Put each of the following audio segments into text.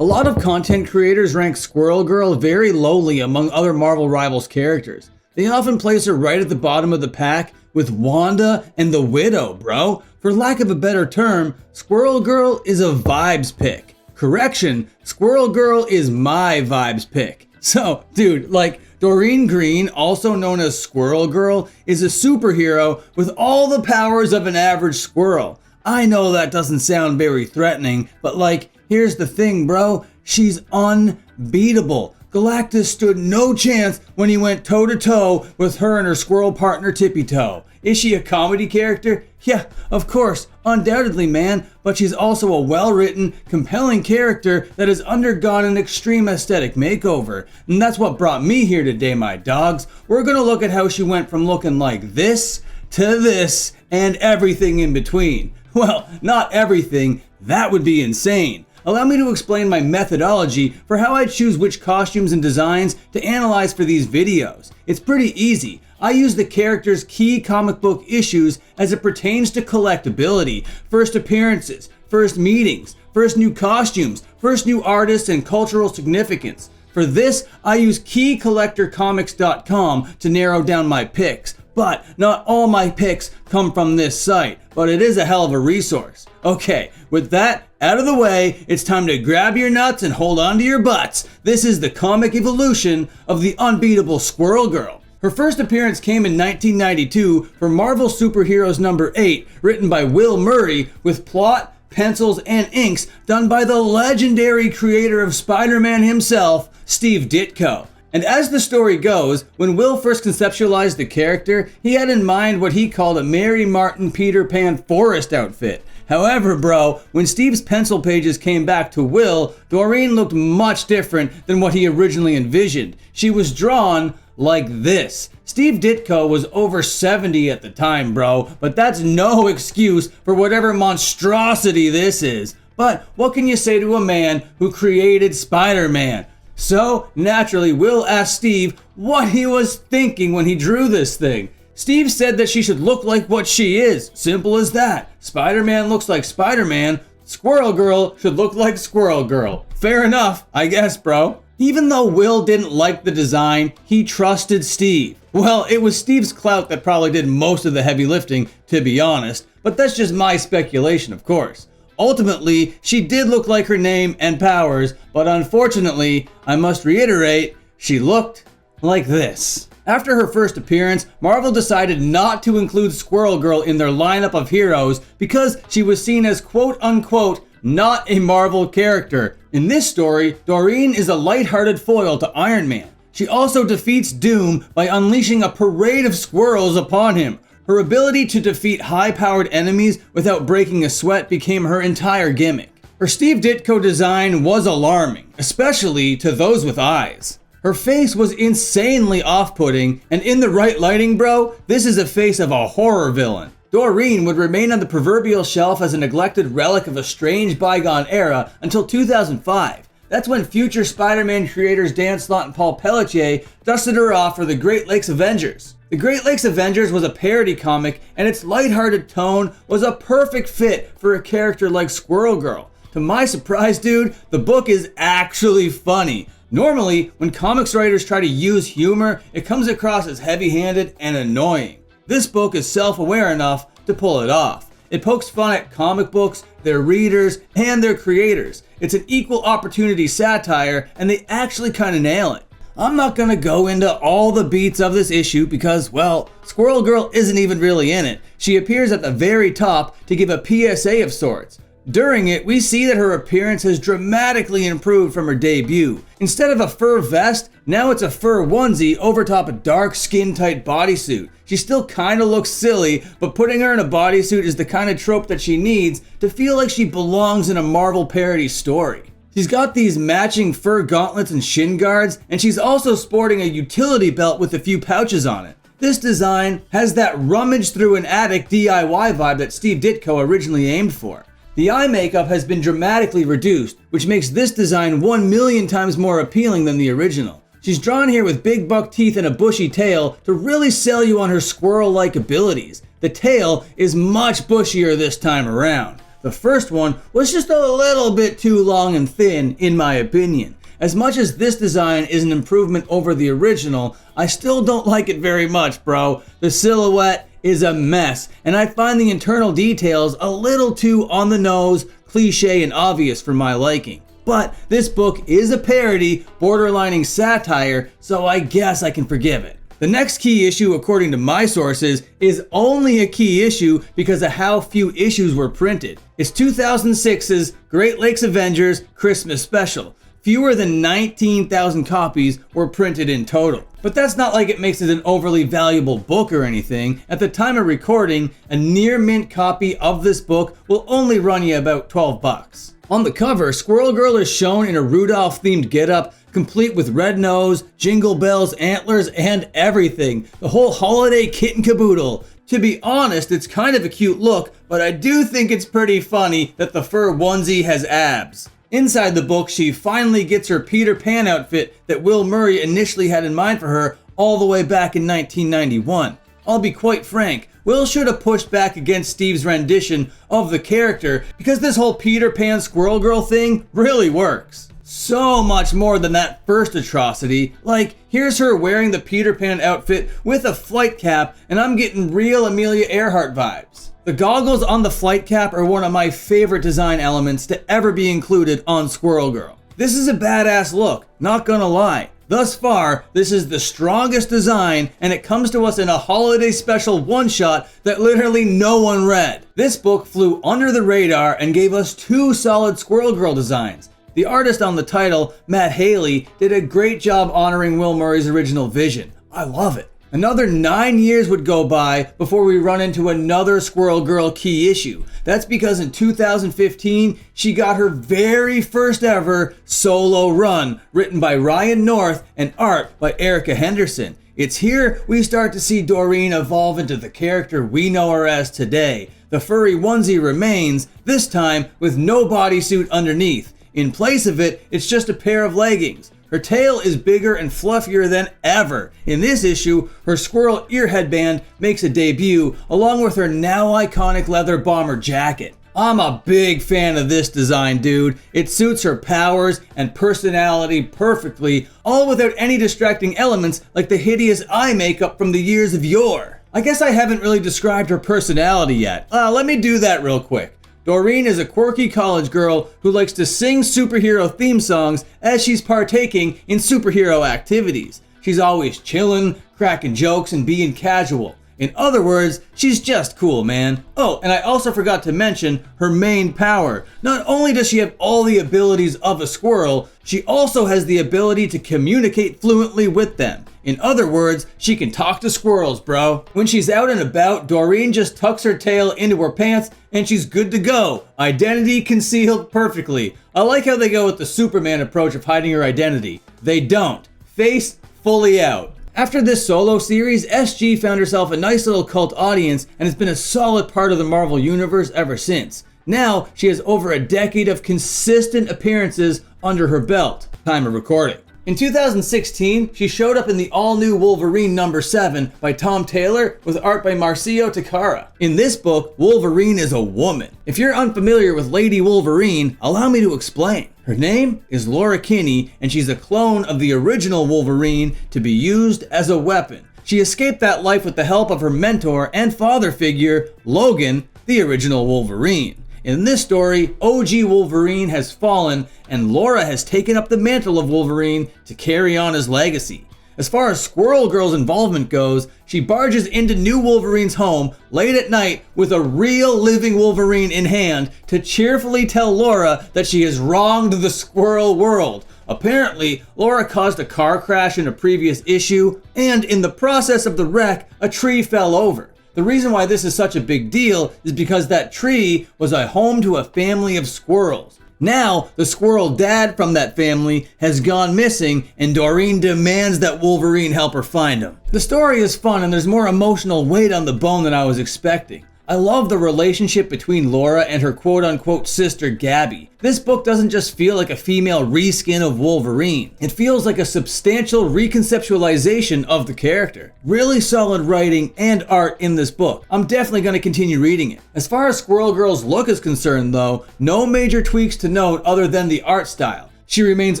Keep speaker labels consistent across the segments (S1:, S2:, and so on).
S1: A lot of content creators rank Squirrel Girl very lowly among other Marvel Rivals characters. They often place her right at the bottom of the pack with Wanda and the Widow, bro. For lack of a better term, Squirrel Girl is a vibes pick. Correction, Squirrel Girl is my vibes pick. So, dude, like, Doreen Green, also known as Squirrel Girl, is a superhero with all the powers of an average squirrel. I know that doesn't sound very threatening, but like, here's the thing, bro. She's unbeatable. Galactus stood no chance when he went toe-to-toe with her and her squirrel partner Tippy Toe. Is she a comedy character? Yeah, of course, undoubtedly, man, but she's also a well-written, compelling character that has undergone an extreme aesthetic makeover. And that's what brought me here today, my dogs. We're gonna look at how she went from looking like this to this and everything in between. Well, not everything, that would be insane. Allow me to explain my methodology for how I choose which costumes and designs to analyze for these videos. It's pretty easy. I use the character's key comic book issues as it pertains to collectability, first appearances, first meetings, first new costumes, first new artists, and cultural significance. For this, I use keycollectorcomics.com to narrow down my picks. But not all my picks come from this site, but it is a hell of a resource. Okay, with that out of the way, it's time to grab your nuts and hold on to your butts. This is the comic evolution of the unbeatable Squirrel Girl. Her first appearance came in 1992 for Marvel Superheroes number 8, written by Will Murray, with plot, pencils, and inks done by the legendary creator of Spider-Man himself, Steve Ditko. And as the story goes, when Will first conceptualized the character, he had in mind what he called a Mary Martin Peter Pan forest outfit. However, bro, when Steve's pencil pages came back to Will, Doreen looked much different than what he originally envisioned. She was drawn like this. Steve Ditko was over 70 at the time, bro, but that's no excuse for whatever monstrosity this is. But what can you say to a man who created Spider-Man? So, naturally, Will asked Steve what he was thinking when he drew this thing. Steve said that she should look like what she is. Simple as that. Spider-Man looks like Spider-Man. Squirrel Girl should look like Squirrel Girl. Fair enough, I guess, bro. Even though Will didn't like the design, he trusted Steve. Well, it was Steve's clout that probably did most of the heavy lifting, to be honest, but that's just my speculation, of course. Ultimately, she did look like her name and powers, but unfortunately, I must reiterate, she looked like this. After her first appearance, Marvel decided not to include Squirrel Girl in their lineup of heroes because she was seen as quote-unquote not a Marvel character. In this story, Doreen is a lighthearted foil to Iron Man. She also defeats Doom by unleashing a parade of squirrels upon him. Her ability to defeat high-powered enemies without breaking a sweat became her entire gimmick. Her Steve Ditko design was alarming, especially to those with eyes. Her face was insanely off-putting, and in the right lighting, bro, this is a face of a horror villain. Doreen would remain on the proverbial shelf as a neglected relic of a strange bygone era until 2005. That's when future Spider-Man creators Dan Slott and Paul Pelletier dusted her off for the GLAXMAS. The GLAXMAS was a parody comic, and its lighthearted tone was a perfect fit for a character like Squirrel Girl. To my surprise, dude, the book is actually funny. Normally, when comics writers try to use humor, it comes across as heavy-handed and annoying. This book is self-aware enough to pull it off. It pokes fun at comic books, their readers, and their creators. It's an equal opportunity satire, and they actually kind of nail it. I'm not gonna go into all the beats of this issue because, well, Squirrel Girl isn't even really in it. She appears at the very top to give a PSA of sorts. During it, we see that her appearance has dramatically improved from her debut. Instead of a fur vest, now it's a fur onesie over top a dark skin-tight bodysuit. She still kinda looks silly, but putting her in a bodysuit is the kind of trope that she needs to feel like she belongs in a Marvel parody story. She's got these matching fur gauntlets and shin guards, and she's also sporting a utility belt with a few pouches on it. This design has that rummage through an attic DIY vibe that Steve Ditko originally aimed for. The eye makeup has been dramatically reduced, which makes this design 1,000,000 times more appealing than the original. She's drawn here with big buck teeth and a bushy tail to really sell you on her squirrel-like abilities. The tail is much bushier this time around. The first one was just a little bit too long and thin, in my opinion. As much as this design is an improvement over the original, I still don't like it very much, bro. The silhouette is a mess, and I find the internal details a little too on the nose, cliche, and obvious for my liking. But this book is a parody, borderlining satire, so I guess I can forgive it. The next key issue, according to my sources, is only a key issue because of how few issues were printed. It's 2006's GLAXMAS Christmas Special. Fewer than 19,000 copies were printed in total. But that's not like it makes it an overly valuable book or anything. At the time of recording, a near mint copy of this book will only run you about 12 bucks. On the cover, Squirrel Girl is shown in a Rudolph-themed getup, complete with red nose, jingle bells, antlers, and everything. The whole holiday kit and caboodle. To be honest, it's kind of a cute look, but I do think it's pretty funny that the fur onesie has abs. Inside the book, she finally gets her Peter Pan outfit that Will Murray initially had in mind for her all the way back in 1991. I'll be quite frank, Will should have pushed back against Steve's rendition of the character because this whole Peter Pan Squirrel Girl thing really works. So much more than that first atrocity. Like, here's her wearing the Peter Pan outfit with a flight cap, and I'm getting real Amelia Earhart vibes. The goggles on the flight cap are one of my favorite design elements to ever be included on Squirrel Girl. This is a badass look, not gonna lie. Thus far, this is the strongest design, and it comes to us in a holiday special one-shot that literally no one read. This book flew under the radar and gave us 2 solid Squirrel Girl designs. The artist on the title, Matt Haley, did a great job honoring Will Murray's original vision. I love it. Another 9 years would go by before we run into another Squirrel Girl key issue. That's because in 2015, she got her very first ever solo run, written by Ryan North and art by Erica Henderson. It's here we start to see Doreen evolve into the character we know her as today. The furry onesie remains, this time with no bodysuit underneath. In place of it, it's just a pair of leggings. Her tail is bigger and fluffier than ever. In this issue, her squirrel ear headband makes a debut, along with her now iconic leather bomber jacket. I'm a big fan of this design, dude. It suits her powers and personality perfectly, all without any distracting elements like the hideous eye makeup from the years of yore. I guess I haven't really described her personality yet. Let me do that real quick. Doreen is a quirky college girl who likes to sing superhero theme songs as she's partaking in superhero activities. She's always chillin', cracking jokes, and being casual. In other words, she's just cool, man. Oh, and I also forgot to mention her main power. Not only does she have all the abilities of a squirrel, she also has the ability to communicate fluently with them. In other words, she can talk to squirrels, bro. When she's out and about, Doreen just tucks her tail into her pants and she's good to go. Identity concealed perfectly. I like how they go with the Superman approach of hiding her identity. They don't. Face fully out. After this solo series, SG found herself a nice little cult audience and has been a solid part of the Marvel Universe ever since. Now, she has over a decade of consistent appearances under her belt. Time of recording. In 2016, she showed up in the all-new Wolverine #7 by Tom Taylor with art by Marcio Takara. In this book, Wolverine is a woman. If you're unfamiliar with Lady Wolverine, allow me to explain. Her name is Laura Kinney, and she's a clone of the original Wolverine to be used as a weapon. She escaped that life with the help of her mentor and father figure, Logan, the original Wolverine. In this story, OG Wolverine has fallen, and Laura has taken up the mantle of Wolverine to carry on his legacy. As far as Squirrel Girl's involvement goes, she barges into new Wolverine's home late at night with a real living Wolverine in hand to cheerfully tell Laura that she has wronged the squirrel world. Apparently, Laura caused a car crash in a previous issue, and in the process of the wreck, a tree fell over. The reason why this is such a big deal is because that tree was a home to a family of squirrels. Now, the squirrel dad from that family has gone missing, and Doreen demands that Wolverine help her find him. The story is fun, and there's more emotional weight on the bone than I was expecting. I love the relationship between Laura and her quote-unquote sister Gabby. This book doesn't just feel like a female reskin of Wolverine. It feels like a substantial reconceptualization of the character. Really solid writing and art in this book. I'm definitely going to continue reading it. As far as Squirrel Girl's look is concerned though, no major tweaks to note other than the art style. She remains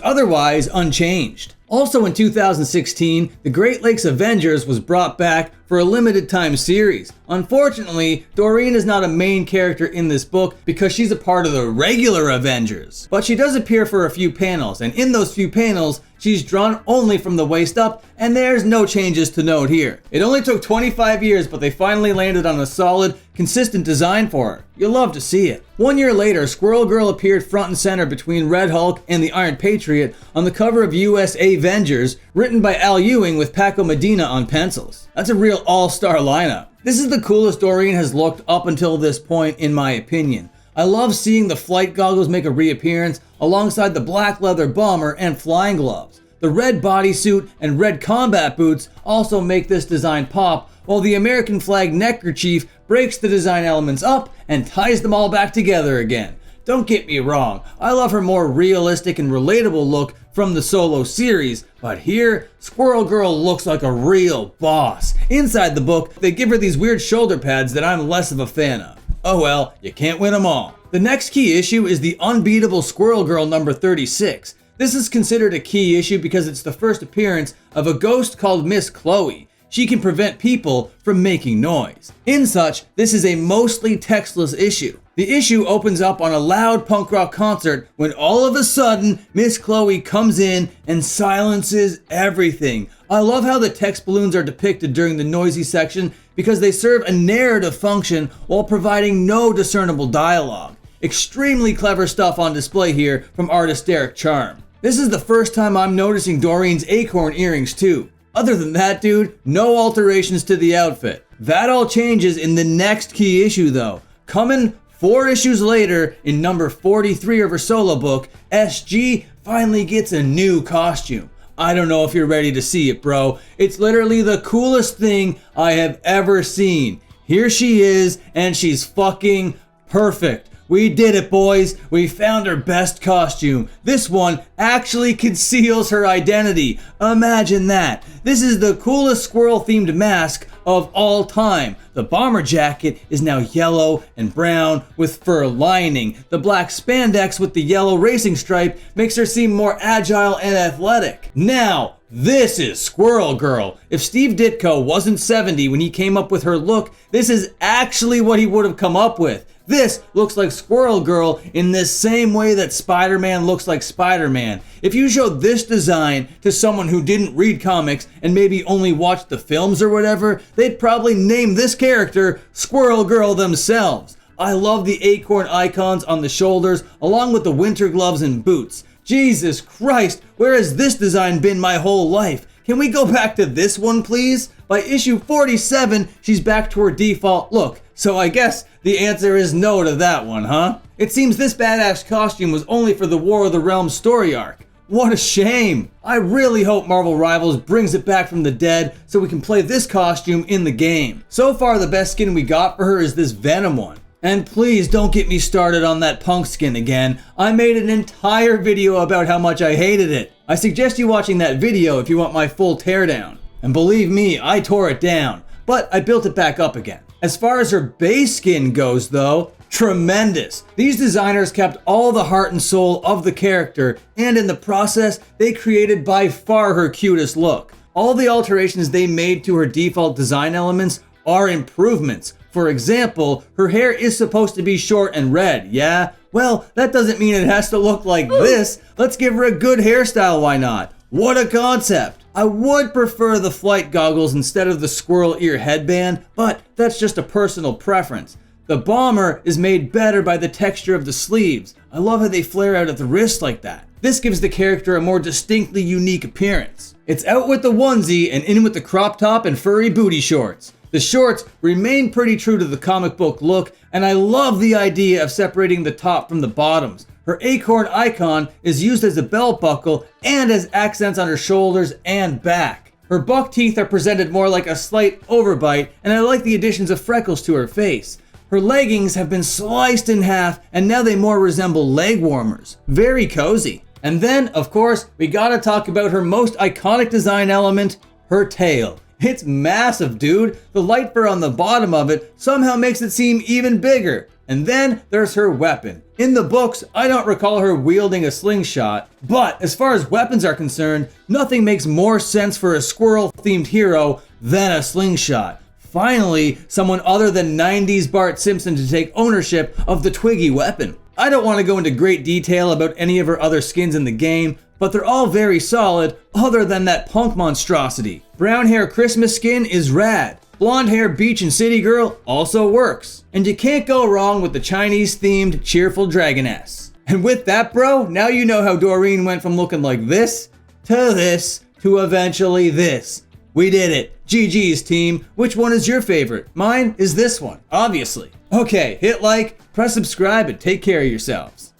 S1: otherwise unchanged. Also in 2016, the Great Lakes Avengers was brought back for a limited time series. Unfortunately, Doreen is not a main character in this book because she's a part of the regular Avengers. But she does appear for a few panels, and in those few panels, she's drawn only from the waist up, and there's no changes to note here. It only took 25 years, but they finally landed on a solid, consistent design for her. You'll love to see it. 1 year later, Squirrel Girl appeared front and center between Red Hulk and the Iron Patriot on the cover of USAvengers, written by Al Ewing with Paco Medina on pencils. That's a real all-star lineup. This is the coolest Doreen has looked up until this point, in my opinion. I love seeing the flight goggles make a reappearance alongside the black leather bomber and flying gloves. The red bodysuit and red combat boots also make this design pop, while the American flag neckerchief breaks the design elements up and ties them all back together again. Don't get me wrong, I love her more realistic and relatable look from the solo series, but here, Squirrel Girl looks like a real boss. Inside the book, they give her these weird shoulder pads that I'm less of a fan of. Oh well, you can't win them all. The next key issue is the unbeatable Squirrel Girl number 36. This is considered a key issue because it's the first appearance of a ghost called Miss Chloe. She can prevent people from making noise. In such, this is a mostly textless issue. The issue opens up on a loud punk rock concert when all of a sudden, Miss Chloe comes in and silences everything. I love how the text balloons are depicted during the noisy section because they serve a narrative function while providing no discernible dialogue. Extremely clever stuff on display here from artist Derek Charm. This is the first time I'm noticing Doreen's acorn earrings too. Other than that, dude, no alterations to the outfit. That all changes in the next key issue though. Coming 4 issues later, in number 43 of her solo book, SG finally gets a new costume. I don't know if you're ready to see it, bro. It's literally the coolest thing I have ever seen. Here she is, and she's fucking perfect. We did it, boys. We found her best costume. This one actually conceals her identity. Imagine that. This is the coolest squirrel-themed mask of all time. The bomber jacket is now yellow and brown with fur lining. The black spandex with the yellow racing stripe makes her seem more agile and athletic. Now, this is Squirrel Girl. If Steve Ditko wasn't 70 when he came up with her look, this is actually what he would have come up with. This looks like Squirrel Girl in this same way that Spider-Man looks like Spider-Man. If you showed this design to someone who didn't read comics and maybe only watched the films or whatever, they'd probably name this character Squirrel Girl themselves. I love the acorn icons on the shoulders along with the winter gloves and boots. Jesus Christ, where has this design been my whole life? Can we go back to this one, please? By issue 47, she's back to her default look. So I guess the answer is no to that one, huh? It seems this badass costume was only for the War of the Realms story arc. What a shame. I really hope Marvel Rivals brings it back from the dead so we can play this costume in the game. So far, the best skin we got for her is this Venom one. And please don't get me started on that punk skin again. I made an entire video about how much I hated it. I suggest you watching that video if you want my full teardown. And believe me, I tore it down, but I built it back up again. As far as her base skin goes though, tremendous. These designers kept all the heart and soul of the character, and in the process, they created by far her cutest look. All the alterations they made to her default design elements are improvements. For example, her hair is supposed to be short and red, yeah? Well, that doesn't mean it has to look like this. Let's give her a good hairstyle, why not? What a concept! I would prefer the flight goggles instead of the squirrel ear headband, but that's just a personal preference. The bomber is made better by the texture of the sleeves. I love how they flare out at the wrist like that. This gives the character a more distinctly unique appearance. It's out with the onesie and in with the crop top and furry booty shorts. The shorts remain pretty true to the comic book look, and I love the idea of separating the top from the bottoms. Her acorn icon is used as a belt buckle and as accents on her shoulders and back. Her buck teeth are presented more like a slight overbite, and I like the additions of freckles to her face. Her leggings have been sliced in half and now they more resemble leg warmers. Very cozy. And then, of course, we gotta talk about her most iconic design element, her tail. It's massive, dude. The light fur on the bottom of it somehow makes it seem even bigger. And then there's her weapon. In the books, I don't recall her wielding a slingshot, but as far as weapons are concerned, nothing makes more sense for a squirrel-themed hero than a slingshot. Finally, someone other than 90s Bart Simpson to take ownership of the Twiggy weapon. I don't want to go into great detail about any of her other skins in the game, but they're all very solid other than that punk monstrosity. Brown hair Christmas skin is rad. Blonde hair Beach and City Girl also works. And you can't go wrong with the Chinese themed cheerful dragoness. And with that, bro, now you know how Doreen went from looking like this to eventually this. We did it. GG's team. Which one is your favorite? Mine is this one, obviously. Okay, hit like, press subscribe, and take care of yourselves.